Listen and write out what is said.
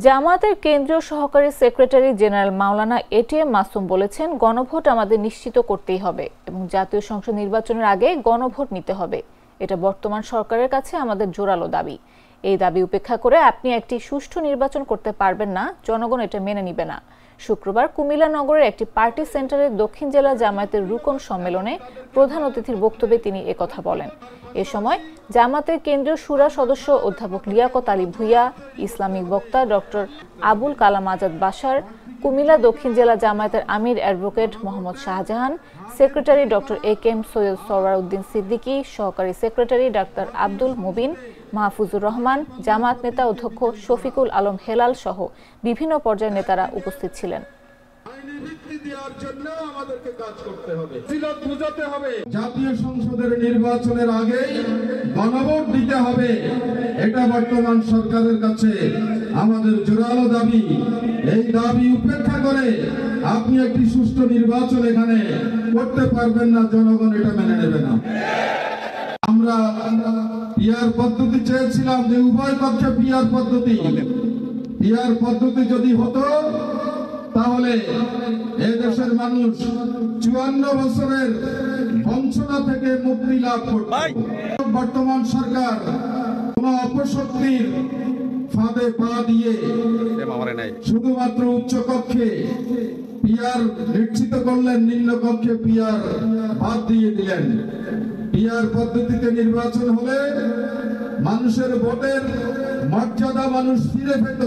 জামায়াতের কেন্দ্রীয় সহকারী সেক্রেটারি জেনারেল মাওলানা এটিএম মাসুম বলেছেন, গণভোট আমাদের নিশ্চিত করতেই হবে এবং জাতীয় সংসদ নির্বাচনের আগে গণভোট নিতে হবে। এটা বর্তমান সরকারের কাছে আমাদের জোরালো দাবি। এই দাবি উপেক্ষা করে আপনি একটি সুষ্ঠু নির্বাচন করতে পারবেন না, জনগণ এটা মেনে নিবে না। শুক্রবার কুমিল্লা নগরের একটি পার্টি সেন্টারে দক্ষিণ জেলা জামায়াতের রুকন সম্মেলনে প্রধান অতিথির বক্তব্যে তিনি একথা বলেন। এ সময় জামায়াতের কেন্দ্রীয় শুরা সদস্য অধ্যাপক লিয়াকত আলী ভূঁইয়া, ইসলামিক বক্তা ডক্টর আবুল কালাম আজাদ বাশার, কুমিল্লা দক্ষিণ জেলা জামায়াতের আমির advocate Mohammad Shahjahan, secretary doctor A K M. Syed Sarwar Uddin Siddiqui, সহকারী সেক্রেটারি ডাক্তার আব্দুল মুবিন, মাহফুজুর রহমান, জামায়াত নেতা অধ্যক্ষ শফিকুল আলম হেলাল সহ বিভিন্ন পর্যায়ের নেতারা উপস্থিত ছিলেন। জাতীয় সংসদের নির্বাচনের আগে গণভোট দিতে হবে, এটা বর্তমান সরকারের কাছে আমাদের জোরালো দাবি। এই দাবি উপেক্ষা করে আপনি একটি সুষ্ঠু নির্বাচন এখানে করতে পারবেন না, জনগণ এটা মেনে নেবে না। আমরা পিআর পদ্ধতি চেয়েছিলাম, যে উভয় পক্ষে পিআর পদ্ধতি যদি হতো তাহলে এদেশের মানুষ 54 বছরের বঞ্চনা থেকে মুক্তি লাভ করত। বর্তমান সরকার কোন অপশক্তির ফাঁদে পা দিয়ে শুধুমাত্র উচ্চ কক্ষে পিআর নিশ্চিত করলেন, নিম্ন কক্ষে পিআর বাদ দিয়ে দিলেন। পিআর পদ্ধতিতে নির্বাচন হলে মানুষের ভোটের মর্যাদা মানুষ ফিরে পেত।